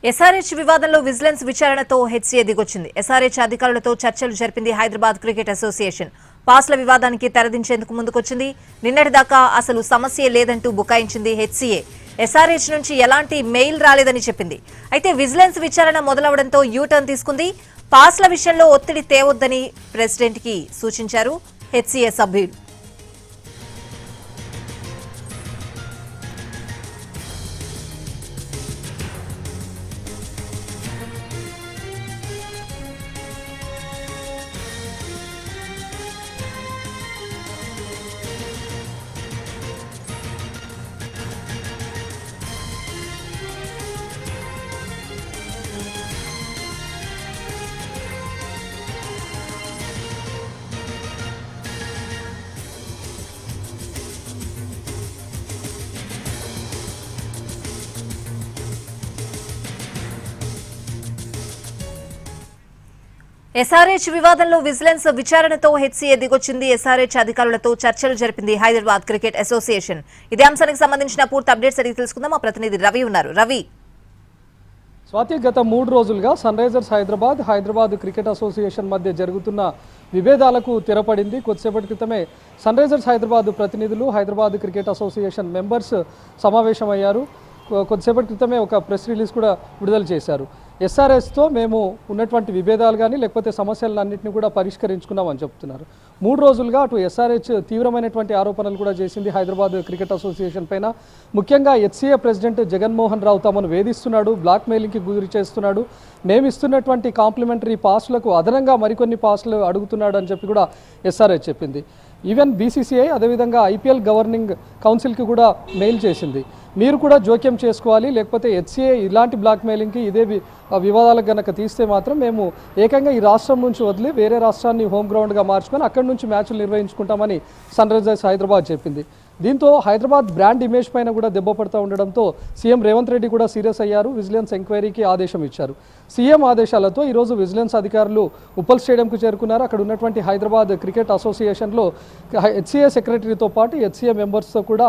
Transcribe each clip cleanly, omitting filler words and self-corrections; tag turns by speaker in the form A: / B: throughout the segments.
A: SRH వివాదంలో vigilance విచారణతో HCA దిగొచ్చింది. SRH అధికారులతో చర్చలు జరిపింది హైదరాబాద్ క్రికెట్ అసోసియేషన్. పాస్ల వివాదానికి తెరదించేందుకు ముందుకొచ్చింది. నిన్నటిదాకా అసలు సమస్య లేదంటూ బుకాయించింది హెచ్సీఏ. ఎస్ఆర్హెచ్ నుంచి ఎలాంటి మెయిల్ రాలేదని చెప్పింది. అయితే విజిలెన్స్ విచారణ మొదలవడంతో యూటర్న్ తీసుకుంది. పాస్ల విషయంలో ఒత్తిడి తేవొద్దని ప్రెసిడెంట్ కి సూచించారు హెచ్సీఏ సభ్యులు. ఎస్ఆర్హెచ్ వివాదంలో విజిలెన్స్ విచారణతో హెచ్సీఏ దిగొచ్చింది. ఎస్ఆర్హెచ్ అధికారులతో చర్చలు జరిపింది హైదరాబాద్ క్రికెట్ అసోసియేషన్. ఇదే అంశానికి సంబంధించిన పూర్తి అప్డేట్స్ అడిగి తెలుసుకుందాం. మా ప్రతినిధి రవి ఉన్నారు. రవి,
B: స్వాతి, గత 3 రోజులుగా Sunrisers Hyderabad cricket association మధ్య జరుగుతున్న విభేదాలకు తెరపడింది. కొద్దిసేపటి క్రితమే సన్ రైజర్స్ హైదరాబాద్ ప్రతినిధులు హైదరాబాద్ క్రికెట్ అసోసియేషన్ మెంబర్స్ సమావేశమయ్యారు. కొద్దిసేపటి క్రితమే ఒక ప్రెస్ రిలీజ్ కూడా విడుదల చేశారు. ఎస్ఆర్హెచ్తో మేము ఉన్నటువంటి విభేదాలు కానీ లేకపోతే సమస్యలన్నింటినీ కూడా పరిష్కరించుకున్నామని చెప్తున్నారు. 3 రోజులుగా అటు ఎస్ఆర్హెచ్ తీవ్రమైనటువంటి ఆరోపణలు కూడా చేసింది హైదరాబాద్ క్రికెట్ అసోసియేషన్ పైన. ముఖ్యంగా హెచ్సీఏ ప్రెసిడెంట్ జగన్మోహన్ రావు తమను వేధిస్తున్నాడు, బ్లాక్ మెయిలింగ్కి గురి చేస్తున్నాడు, మేము ఇస్తున్నటువంటి కాంప్లిమెంటరీ పాస్లకు అదనంగా మరికొన్ని పాస్లు అడుగుతున్నాడు అని చెప్పి కూడా ఎస్ఆర్హెచ్ చెప్పింది. ఈవెన్ బీసీసీఐ అదేవిధంగా ఐపీఎల్ గవర్నింగ్ కౌన్సిల్కి కూడా మెయిల్ చేసింది. మీరు కూడా జోక్యం చేసుకోవాలి, లేకపోతే హెచ్సీఏ ఇలాంటి బ్లాక్ మెయిలింగ్కి ఇదే వివాదాలకు కనుక తీస్తే మాత్రం మేము ఏకంగా ఈ రాష్ట్రం నుంచి వదిలి వేరే రాష్ట్రాన్ని హోమ్ గ్రౌండ్గా మార్చుకొని అక్కడి నుంచి మ్యాచ్లు నిర్వహించుకుంటామని సన్ రైజర్స్ హైదరాబాద్ చెప్పింది. దీంతో హైదరాబాద్ బ్రాండ్ ఇమేజ్ పైన కూడా దెబ్బ పడుతూ ఉండడంతో సీఎం రేవంత్ రెడ్డి కూడా సీరియస్ అయ్యారు. విజిలెన్స్ ఎంక్వైరీకి ఆదేశం ఇచ్చారు. సీఎం ఆదేశాలతో ఈరోజు విజిలెన్స్ అధికారులు ఉప్పల్ స్టేడియంకు చేరుకున్నారు. అక్కడ ఉన్నటువంటి హైదరాబాద్ క్రికెట్ అసోసియేషన్లో హెచ్సీఏ సెక్రటరీతో పాటు హెచ్సీఏ మెంబర్స్తో కూడా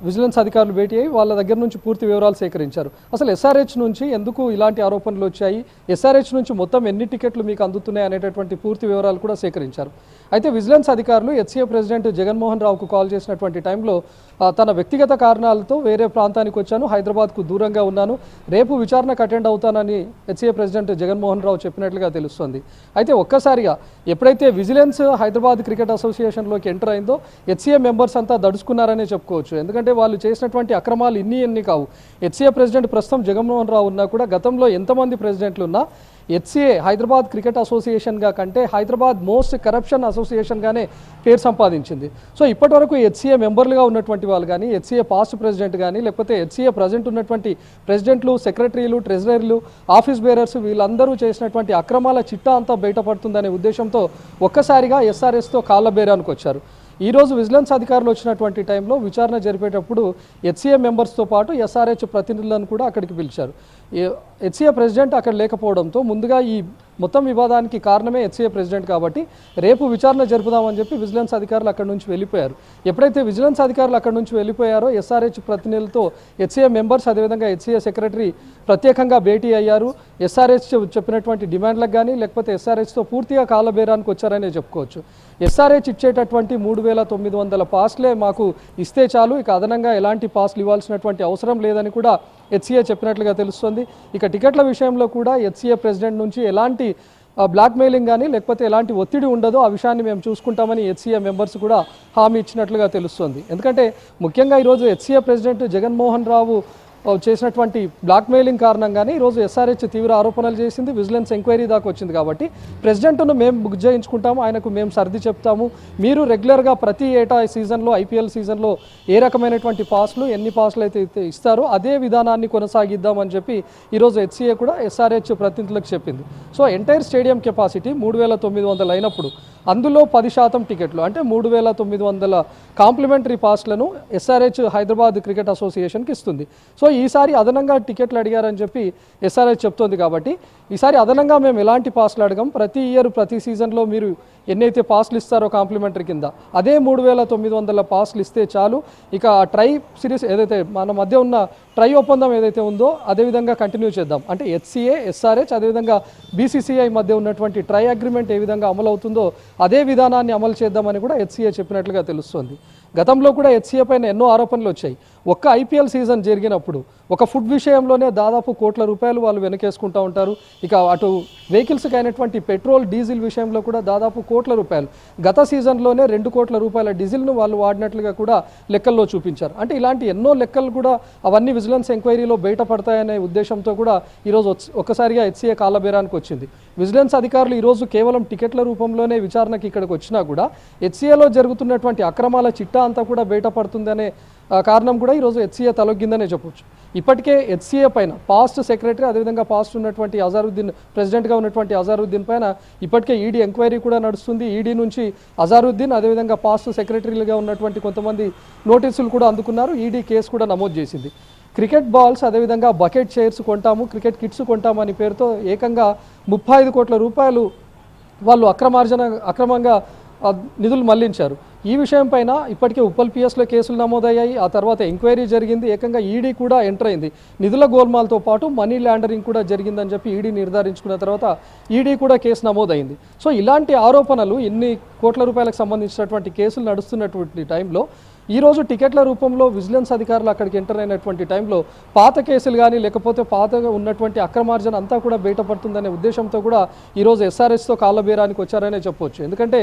B: విజిలెన్స్ అధికారులు భేటీ అయ్యి వాళ్ళ దగ్గర నుంచి పూర్తి వివరాలు సేకరించారు. అసలు ఎస్ఆర్హెచ్ నుంచి ఎందుకు ఇలాంటి ఆరోపణలు వచ్చాయి, ఎస్ఆర్హెచ్ నుంచి మొత్తం ఎన్ని టికెట్లు మీకు అందుతున్నాయి అనేటటువంటి పూర్తి వివరాలు కూడా సేకరించారు. అయితే విజిలెన్స్ అధికారులు హెచ్సీఏ ప్రెసిడెంట్ జగన్మోహన్ రావుకు కాల్ చేసినటువంటి టైంలో తన వ్యక్తిగత కారణాలతో వేరే ప్రాంతానికి వచ్చాను, హైదరాబాద్కు దూరంగా ఉన్నాను, రేపు విచారణకు అటెండ్ అవుతానని హెచ్సీఏ ప్రెసిడెంట్ జగన్మోహన్ రావు చెప్పినట్లుగా తెలుస్తోంది. అయితే ఒక్కసారిగా ఎప్పుడైతే విజిలెన్స్ హైదరాబాద్ క్రికెట్ అసోసియేషన్లోకి ఎంటర్ అయిందో హెచ్సీఏ మెంబర్స్ అంతా దడుచుకున్నారనే చెప్పుకోవచ్చు. ఎందుకంటే వాళ్ళు చేసినటువంటి అక్రమాలు ఇన్ని కావు. హెచ్సీఏ ప్రెసిడెంట్ ప్రస్తుతం జగన్మోహన్ రావు ఉన్నా కూడా గతంలో ఎంతమంది ప్రెసిడెంట్లు ఉన్నా హెచ్సీఏ హైదరాబాద్ క్రికెట్ అసోసియేషన్గా కంటే హైదరాబాద్ మోస్ట్ కరప్షన్ అసోసియేషన్గానే పేరు సంపాదించింది. సో ఇప్పటివరకు హెచ్సీఏ మెంబర్లుగా ఉన్నటువంటి వాళ్ళు కానీ హెచ్సీఏ పాస్ట్ ప్రెసిడెంట్ కానీ లేకపోతే హెచ్సీఏ ప్రజెంట్ ఉన్నటువంటి ప్రెసిడెంట్లు, సెక్రటరీలు, ట్రెజరర్లు, ఆఫీస్ బేరర్స్ వీళ్ళందరూ చేసినటువంటి అక్రమాల చిట్టా అంతా బయటపడుతుందనే ఉద్దేశంతో ఒక్కసారిగా ఎస్ఆర్హెచ్తో కాళ్ళ బేరానికి వచ్చారు. ఈరోజు విజిలెన్స్ అధికారులు వచ్చినటువంటి టైంలో విచారణ జరిపేటప్పుడు హెచ్సీఏ మెంబర్స్తో పాటు ఎస్ఆర్హెచ్ ప్రతినిధులను కూడా అక్కడికి పిలిచారు. హెచ్సీఏ ప్రెసిడెంట్ అక్కడ లేకపోవడంతో ముందుగా ఈ మొత్తం వివాదానికి కారణమే హెచ్సీఏ ప్రెసిడెంట్ కాబట్టి రేపు విచారణ జరుపుదామని చెప్పి విజిలెన్స్ అధికారులు అక్కడి నుంచి వెళ్ళిపోయారు. ఎప్పుడైతే విజిలెన్స్ అధికారులు అక్కడి నుంచి వెళ్ళిపోయారో ఎస్ఆర్హెచ్ ప్రతినిధులతో హెచ్సీఏ మెంబర్స్ అదేవిధంగా హెచ్సీఏ సెక్రటరీ ప్రత్యేకంగా భేటీ అయ్యారు. ఎస్ఆర్హెచ్ చెప్పినటువంటి డిమాండ్లకు కానీ లేకపోతే ఎస్ఆర్హెచ్తో పూర్తిగా కాలబేరానికి వచ్చారనే చెప్పుకోవచ్చు. ఎస్ఆర్హెచ్ ఇచ్చేటటువంటి 3900 పాస్లే మాకు ఇస్తే చాలు, ఇక అదనంగా ఎలాంటి పాస్లు ఇవ్వాల్సినటువంటి అవసరం లేదని కూడా హెచ్సీఏ చెప్పినట్లుగా తెలుస్తుంది. ఇక టికెట్ల విషయంలో కూడా హెచ్సీఏ ప్రెసిడెంట్ నుంచి ఎలాంటి బ్లాక్ మెయిలింగ్ కానీ లేకపోతే ఎలాంటి ఒత్తిడి ఉండదో ఆ విషయాన్ని మేము చూసుకుంటామని హెచ్సీఏ మెంబర్స్ కూడా హామీ ఇచ్చినట్లుగా తెలుస్తుంది. ఎందుకంటే ముఖ్యంగా ఈరోజు హెచ్సీఏ ప్రెసిడెంట్ జగన్మోహన్ రావు చేసినటువంటి బ్లాక్ మెయిలింగ్ కారణంగానే ఈరోజు ఎస్ఆర్హెచ్ తీవ్ర ఆరోపణలు చేసింది. విజిలెన్స్ ఎంక్వైరీ దాకా వచ్చింది కాబట్టి ప్రెసిడెంట్ను మేము బుక్ చేయించుకుంటాము, ఆయనకు మేము సర్ది చెప్తాము, మీరు రెగ్యులర్గా ప్రతి ఏటా సీజన్లో ఐపీఎల్ సీజన్లో ఏ రకమైనటువంటి పాస్లు ఎన్ని పాస్లు అయితే ఇస్తారో అదే విధానాన్ని కొనసాగిద్దామని చెప్పి ఈరోజు హెచ్సీఏ కూడా ఎస్ఆర్హెచ్ ప్రతినిధులకు చెప్పింది. సో ఎంటైర్ స్టేడియం కెపాసిటీ 3900 అయినప్పుడు అందులో 10% టికెట్లు అంటే 3900 కాంప్లిమెంటరీ పాస్లను ఎస్ఆర్హెచ్ హైదరాబాద్ క్రికెట్ అసోసియేషన్కి ఇస్తుంది. సో ఈసారి అదనంగా టికెట్లు అడిగారని చెప్పి ఎస్ఆర్హెచ్ చెప్తోంది. కాబట్టి ఈసారి అదనంగా మేము ఎలాంటి పాస్లు అడగం, ప్రతి ఇయర్ ప్రతి సీజన్లో మీరు ఎన్నైతే పాస్లు ఇస్తారో కాంప్లిమెంటరీ కింద అదే 3,900 పాస్లు ఇస్తే చాలు. ఇక ట్రై సిరీస్ ఏదైతే మన మధ్య ఉన్న ట్రై ఒప్పందం ఏదైతే ఉందో అదేవిధంగా కంటిన్యూ చేద్దాం. అంటే హెచ్సిఏ, ఎస్ఆర్హెచ్ అదేవిధంగా బీసీసీఐ మధ్య ఉన్నటువంటి ట్రై అగ్రిమెంట్ ఏ విధంగా అమలు అవుతుందో అదే విధానాన్ని అమలు చేద్దామని కూడా హెచ్సిఏ చెప్పినట్లుగా తెలుస్తోంది. గతంలో కూడా హెచ్సిఏ పైన ఎన్నో ఆరోపణలు వచ్చాయి. ఒక్క ఐపీఎల్ సీజన్ జరిగినప్పుడు ఒక ఫుడ్ విషయంలోనే దాదాపు కోట్ల రూపాయలు వాళ్ళు వెనకేసుకుంటూ ఉంటారు. ఇక అటు వెహికల్స్కి అయినటువంటి పెట్రోల్, డీజిల్ విషయంలో కూడా దాదాపు కోట్ల రూపాయలు, గత సీజన్లోనే 2 కోట్ల రూపాయల డీజిల్ను వాళ్ళు వాడినట్లుగా కూడా లెక్కల్లో చూపించారు. అంటే ఇలాంటి ఎన్నో లెక్కలు కూడా అవన్నీ విజిలెన్స్ ఎంక్వైరీలో బయటపడతాయనే ఉద్దేశంతో కూడా ఈరోజు ఒక్కసారిగా హెచ్సిఏ కాళ్ళబేరానికి వచ్చింది. విజిలెన్స్ అధికారులు ఈరోజు కేవలం టికెట్ల రూపంలోనే విచారణకి ఇక్కడికి వచ్చినా కూడా హెచ్సిఏలో జరుగుతున్నటువంటి అక్రమాల చిట్టా అంతా కూడా బయటపడుతుందనే కారణం కూడా ఈరోజు హెచ్సిఏ తలొగ్గిందనే చెప్పొచ్చు. ఇప్పటికే హెచ్సిఏ పైన పాస్ట్ సెక్రటరీ అదేవిధంగా పాస్ట్ ఉన్నటువంటి అజారుద్దీన్, ప్రెసిడెంట్గా ఉన్నటువంటి అజారుద్దీన్ పైన ఇప్పటికే ఈడీ ఎంక్వైరీ కూడా నడుస్తుంది. ఈడీ నుంచి అజారుద్దీన్ అదేవిధంగా పాస్ట్ సెక్రటరీలుగా ఉన్నటువంటి కొంతమంది నోటీసులు కూడా అందుకున్నారు. ఈడీ కేసు కూడా నమోదు చేసింది. క్రికెట్ బాల్స్ అదేవిధంగా బకెట్ చైర్స్ కొంటాము, క్రికెట్ కిట్స్ కొంటాము అని పేరుతో ఏకంగా 35 కోట్ల రూపాయలు వాళ్ళు అక్రమంగా నిధులు మళ్లించారు. ఈ విషయం పైన ఇప్పటికే ఉప్పల్ పిఎస్లో కేసులు నమోదయ్యాయి. ఆ తర్వాత ఎంక్వైరీ జరిగింది. ఏకంగా ఈడీ కూడా ఎంటర్ అయింది. నిధుల గోల్మాల్తో పాటు మనీ లాండరింగ్ కూడా జరిగిందని చెప్పి ఈడీ నిర్ధారించుకున్న తర్వాత ఈడీ కూడా కేసు నమోదైంది. సో ఇలాంటి ఆరోపణలు, ఇన్ని కోట్ల రూపాయలకు సంబంధించినటువంటి కేసులు నడుస్తున్నటువంటి టైంలో ఈరోజు టికెట్ల రూపంలో విజిలెన్స్ అధికారులు అక్కడికి ఎంటర్ అయినటువంటి టైంలో పాత కేసులు కానీ లేకపోతే పాతగా ఉన్నటువంటి అక్రమార్జన అంతా కూడా బయటపడుతుందనే ఉద్దేశంతో కూడా ఈరోజు ఎస్ఆర్హెచ్తో కాళ్ళబేరానికి వచ్చారనే చెప్పొచ్చు. ఎందుకంటే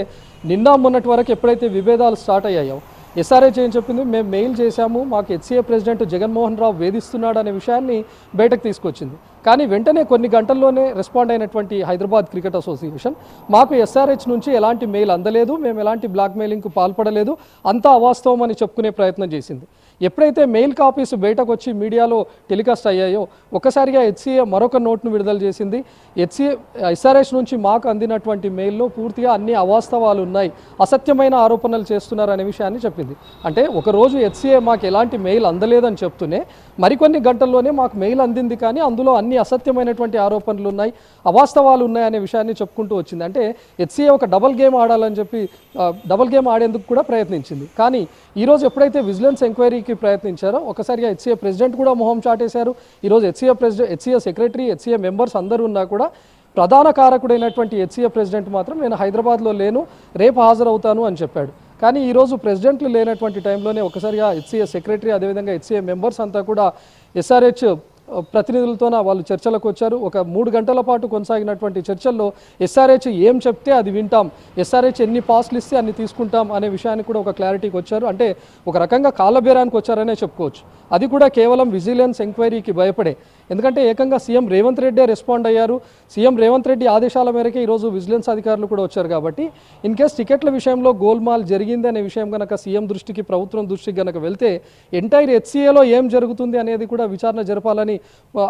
B: నిన్న మొన్నటి వరకు ఎప్పుడైతే విభేదాలు స్టార్ట్ అయ్యాయో ఎస్ఆర్హెచ్ ఏం చెప్పింది, మేము మెయిల్ చేశాము, మాకు హెచ్సిఏ ప్రెసిడెంట్ జగన్మోహన్ రావు వేధిస్తున్నాడు అనే విషయాన్ని బయటకు తీసుకొచ్చింది. కానీ వెంటనే కొన్ని గంటల్లోనే రెస్పాండ్ అయినటువంటి హైదరాబాద్ క్రికెట్ అసోసియేషన్ మాకు ఎస్ఆర్హెచ్ నుంచి ఎలాంటి మెయిల్ అందలేదు, మేము ఎలాంటి బ్లాక్ మెయిలింగ్కు పాల్పడలేదు, అంతా అవాస్తవం అని చెప్పుకునే ప్రయత్నం చేసింది. ఎప్పుడైతే మెయిల్ కాపీస్ బయటకు వచ్చి మీడియాలో టెలికాస్ట్ అయ్యాయో ఒక్కసారిగా హెచ్సిఏ మరొక నోట్ను విడుదల చేసింది. ఎస్ఆర్హెచ్ నుంచి మాకు అందినటువంటి మెయిల్లో పూర్తిగా అన్ని అవాస్తవాలు ఉన్నాయి, అసత్యమైన ఆరోపణలు చేస్తున్నారు అనే విషయాన్ని చెప్పింది. అంటే ఒకరోజు హెచ్సిఏ మాకు ఎలాంటి మెయిల్ అందలేదని చెప్తూనే మరికొన్ని గంటల్లోనే మాకు మెయిల్ అందింది కానీ అందులో అన్ని అసత్యమైనటువంటి ఆరోపణలు ఉన్నాయి, అవాస్తవాలు ఉన్నాయి అనే విషయాన్ని చెప్పుకుంటూ వచ్చింది. అంటే హెచ్సిఏ ఒక డబుల్ గేమ్ ఆడాలని చెప్పి డబుల్ గేమ్ ఆడేందుకు కూడా ప్రయత్నించింది. కానీ ఈరోజు ఎప్పుడైతే విజిలెన్స్ ఎంక్వైరీకి ప్రయత్నించారో ఒకసారిగా హెచ్సిఏ ప్రెసిడెంట్ కూడా మొహం చాటేశారు. ఈరోజు హెచ్సిఏ సెక్రటరీ, హెచ్సిఏ మెంబర్స్ అందరూ ఉన్నా కూడా ప్రధాన కారకుడైనటువంటి హెచ్సిఏ ప్రెసిడెంట్ మాత్రం నేను హైదరాబాద్లో లేను, రేపు హాజరవుతాను అని చెప్పాడు. కానీ ఈరోజు ప్రెసిడెంట్లు లేనటువంటి టైంలోనే ఒకసారిగా హెచ్సిఏ సెక్రటరీ అదేవిధంగా హెచ్సిఏ మెంబర్స్ అంతా కూడా ఎస్ఆర్హెచ్ ప్రతినిధులతోన వాళ్ళు చర్చలకు వచ్చారు. ఒక 3 గంటల పాటు కొనసాగినటువంటి చర్చల్లో ఎస్ఆర్హెచ్ ఏం చెప్తే అది వింటాం, ఎస్ఆర్హెచ్ ఎన్ని పాస్లు ఇస్తే అన్ని తీసుకుంటాం అనే విషయాన్ని కూడా ఒక క్లారిటీకి వచ్చారు. అంటే ఒక రకంగా కాళ్ళబేరానికి వచ్చారనే చెప్పుకోవచ్చు. అది కూడా కేవలం విజిలెన్స్ ఎంక్వైరీకి భయపడే. ఎందుకంటే ఏకంగా సీఎం రేవంత్ రెడ్డి రెస్పాండ్ అయ్యారు. సీఎం రేవంత్ రెడ్డి ఆదేశాల మేరకే ఈరోజు విజిలెన్స్ అధికారులు కూడా వచ్చారు. కాబట్టి ఇన్ కేస్ టికెట్ల విషయంలో గోల్మాల్ జరిగింది అనే విషయం కనుక సీఎం దృష్టికి, ప్రభుత్వం దృష్టికి కనుక వెళ్తే ఎంటైర్ హెచ్సిఏలో ఏం జరుగుతుంది అనేది కూడా విచారణ జరపాలని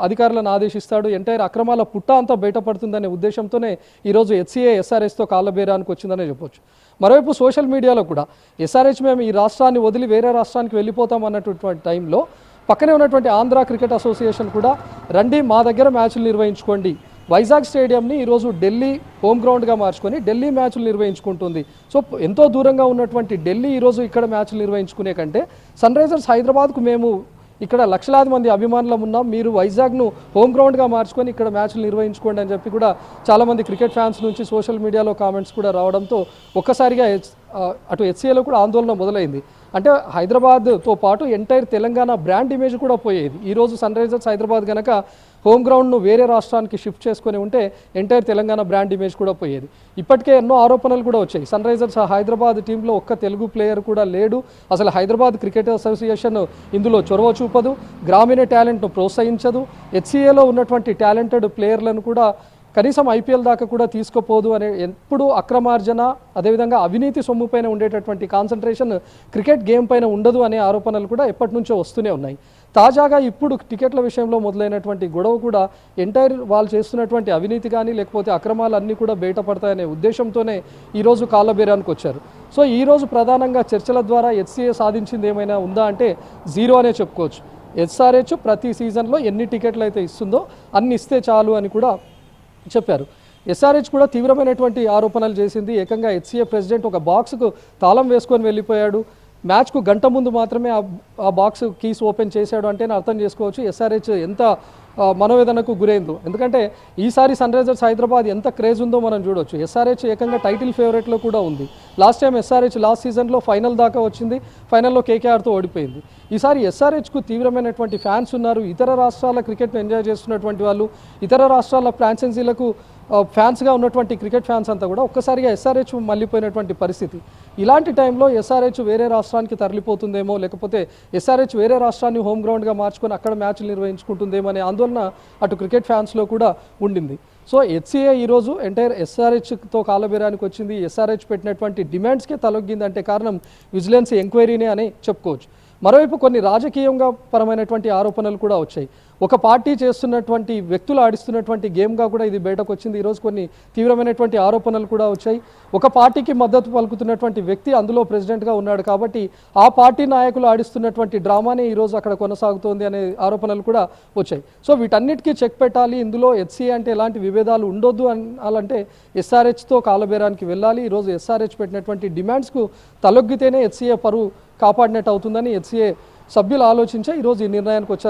B: అధికారులను ఆదేశిస్తాడు. ఎంటైర్ అక్రమాల పుట్ట అంతా బయటపడుతుందనే ఉద్దేశంతోనే ఈరోజు హెచ్సిఏ ఎస్ఆర్హెచ్తో కాళ్ళబేరానికి వచ్చిందనే చెప్పొచ్చు. మరోవైపు సోషల్ మీడియాలో కూడా ఎస్ఆర్హెచ్ మేము ఈ రాష్ట్రాన్ని వదిలి వేరే రాష్ట్రానికి వెళ్ళిపోతాం అన్నటువంటి టైంలో పక్కనే ఉన్నటువంటి ఆంధ్ర క్రికెట్ అసోసియేషన్ కూడా రండి మా దగ్గర మ్యాచ్లు నిర్వహించుకోండి, వైజాగ్ స్టేడియంని ఈరోజు ఢిల్లీ హోమ్ గ్రౌండ్గా మార్చుకొని ఢిల్లీ మ్యాచ్లు నిర్వహించుకుంటుంది. సో ఎంతో దూరంగా ఉన్నటువంటి ఢిల్లీ ఈరోజు ఇక్కడ మ్యాచ్లు నిర్వహించుకునే కంటే సన్ రైజర్స్ హైదరాబాద్కు మేము ఇక్కడ లక్షలాది మంది అభిమానులు ఉన్నాం, మీరు వైజాగ్ను హోమ్ గ్రౌండ్గా మార్చుకొని ఇక్కడ మ్యాచ్లు నిర్వహించుకోండి అని చెప్పి కూడా చాలామంది క్రికెట్ ఫ్యాన్స్ నుంచి సోషల్ మీడియాలో కామెంట్స్ కూడా రావడంతో ఒక్కసారిగా అటు హెచ్సిఏలో కూడా ఆందోళన మొదలైంది. అంటే హైదరాబాద్తో పాటు ఎంటైర్ తెలంగాణ బ్రాండ్ ఇమేజ్ కూడా పోయేది. ఈరోజు సన్ రైజర్స్ హైదరాబాద్ కనుక హోమ్ గ్రౌండ్ను వేరే రాష్ట్రానికి షిఫ్ట్ చేసుకొని ఉంటే ఎంటైర్ తెలంగాణ బ్రాండ్ ఇమేజ్ కూడా పోయేది. ఇప్పటికే ఎన్నో ఆరోపణలు కూడా వచ్చాయి. సన్ రైజర్స్ హైదరాబాద్ టీంలో ఒక్క తెలుగు ప్లేయర్ కూడా లేడు, అసలు హైదరాబాద్ క్రికెట్ అసోసియేషన్ ఇందులో చొరవ చూపదు, గ్రామీణ టాలెంట్ను ప్రోత్సహించదు, హెచ్సిఏలో ఉన్నటువంటి టాలెంటెడ్ ప్లేయర్లను కూడా కనీసం ఐపీఎల్ దాకా కూడా తీసుకుపోదు అనే ఎప్పుడు అక్రమార్జన అదేవిధంగా అవినీతి సొమ్ము పైన ఉండేటటువంటి కాన్సన్ట్రేషన్ క్రికెట్ గేమ్ పైన ఉండదు అనే ఆరోపణలు కూడా ఎప్పటి నుంచో వస్తూనే ఉన్నాయి. తాజాగా ఇప్పుడు టికెట్ల విషయంలో మొదలైనటువంటి గొడవ కూడా ఎంటైర్ వాళ్ళు చేస్తున్నటువంటి అవినీతి కానీ లేకపోతే అక్రమాలు అన్నీ కూడా బయటపడతాయనే ఉద్దేశంతోనే ఈరోజు కాళ్ళబేరానికి వచ్చారు. సో ఈరోజు ప్రధానంగా చర్చల ద్వారా హెచ్సిఏ సాధించింది ఏమైనా ఉందా అంటే జీరో అనే చెప్పుకోవచ్చు. ఎస్ఆర్హెచ్ ప్రతి సీజన్లో ఎన్ని టికెట్లు అయితే ఇస్తుందో అన్ని ఇస్తే చాలు అని కూడా చెప్పారు. ఎస్ఆర్హెచ్ కూడా తీవ్రమైనటువంటి ఆరోపణలు చేసింది. ఏకంగా హెచ్సిఏ ప్రెసిడెంట్ ఒక బాక్స్కు తాళం వేసుకొని వెళ్ళిపోయాడు, మ్యాచ్కు గంట ముందు మాత్రమే ఆ బాక్స్ కీస్ ఓపెన్ చేశాడు అంటేనే అర్థం చేసుకోవచ్చు ఎస్ఆర్హెచ్ ఎంత మనోవేదనకు గురైందో. ఎందుకంటే ఈసారి సన్ రైజర్స్ హైదరాబాద్ ఎంత క్రేజ్ ఉందో మనం చూడొచ్చు. ఎస్ఆర్హెచ్ ఏకంగా టైటిల్ ఫేవరెట్లో కూడా ఉంది. లాస్ట్ టైం ఎస్ఆర్హెచ్ లాస్ట్ సీజన్లో ఫైనల్ దాకా వచ్చింది, ఫైనల్లో కేకేఆర్తో ఓడిపోయింది. ఈసారి ఎస్ఆర్హెచ్కు తీవ్రమైనటువంటి ఫ్యాన్స్ ఉన్నారు. ఇతర రాష్ట్రాల క్రికెట్ను ఎంజాయ్ చేస్తున్నటువంటి వాళ్ళు, ఇతర రాష్ట్రాల ఫ్రాంచైజీలకు ఫ్యాన్స్గా ఉన్నటువంటి క్రికెట్ ఫ్యాన్స్ అంతా కూడా ఒక్కసారిగా ఎస్ఆర్హెచ్ మళ్ళీపోయినటువంటి పరిస్థితి. ఇలాంటి టైంలో ఎస్ఆర్హెచ్ వేరే రాష్ట్రానికి తరలిపోతుందేమో, లేకపోతే ఎస్ఆర్హెచ్ వేరే రాష్ట్రాన్ని హోమ్ గ్రౌండ్గా మార్చుకొని అక్కడ మ్యాచ్లు నిర్వహించుకుంటుందేమో అనే ఆందోళన అటు క్రికెట్ ఫ్యాన్స్లో కూడా ఉండింది. సో హెచ్సిఏ ఈరోజు ఎంటైర్ ఎస్ఆర్హెచ్తో కాలబేరానికి వచ్చింది. ఎస్ఆర్హెచ్ పెట్టినటువంటి డిమాండ్స్కే తలొగ్గిందంటే కారణం విజిలెన్స్ ఎంక్వైరీనే అని చెప్పుకోవచ్చు. మరోవైపు కొన్ని రాజకీయంగా పరమైనటువంటి ఆరోపణలు కూడా వచ్చాయి. ఒక పార్టీ చేస్తున్నటువంటి వ్యక్తులు ఆడిస్తున్నటువంటి గేమ్గా కూడా ఇది బయటకు వచ్చింది. ఈరోజు కొన్ని తీవ్రమైనటువంటి ఆరోపణలు కూడా వచ్చాయి. ఒక పార్టీకి మద్దతు పలుకుతున్నటువంటి వ్యక్తి అందులో ప్రెసిడెంట్గా ఉన్నాడు కాబట్టి ఆ పార్టీ నాయకులు ఆడిస్తున్నటువంటి డ్రామానే ఈరోజు అక్కడ కొనసాగుతోంది అనే ఆరోపణలు కూడా వచ్చాయి. సో వీటన్నిటికీ చెక్ పెట్టాలి. ఇందులో హెచ్సిఏ అంటే ఎలాంటి విభేదాలు ఉండొద్దు అనాలంటే ఎస్ఆర్హెచ్తో కాలబేరానికి వెళ్ళాలి. ఈరోజు ఎస్ఆర్హెచ్ పెట్టినటువంటి డిమాండ్స్కు తలొగ్గితేనే హెచ్సిఏ పరువు కాపాడినట్టు అవుతుందని హెచ్సిఏ సభ్యులు ఆలోచించే ఈరోజు ఈ నిర్ణయానికి వచ్చారు.